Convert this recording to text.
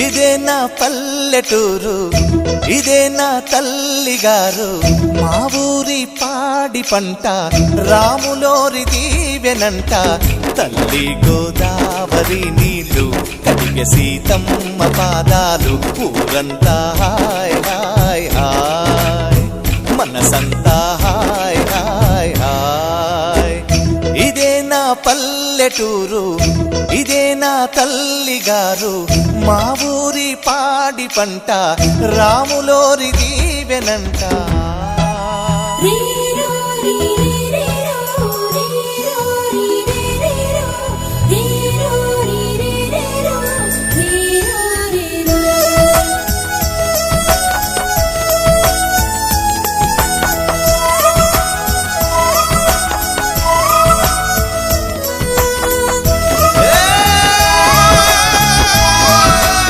ఇదే నా పల్లెటూరు, ఇదే నా తల్లిగారు, మా ఊరి పాడి పంట రాములోరి దీవెనంట. తల్లి గోదావరి నీళ్ళు కడిగ సీతమ్మ పాదాలు, ఊరంతా హాయ్ హాయ్ హాయ్, మనసంతా హాయ్ హాయ్ హాయ్. ఇదే నా పల్లెటూరు, ఇదే నా తల్లిగారు, మా ఊరి పాడి పంట రాములోరి దీవెనంట. రీ రీ రీ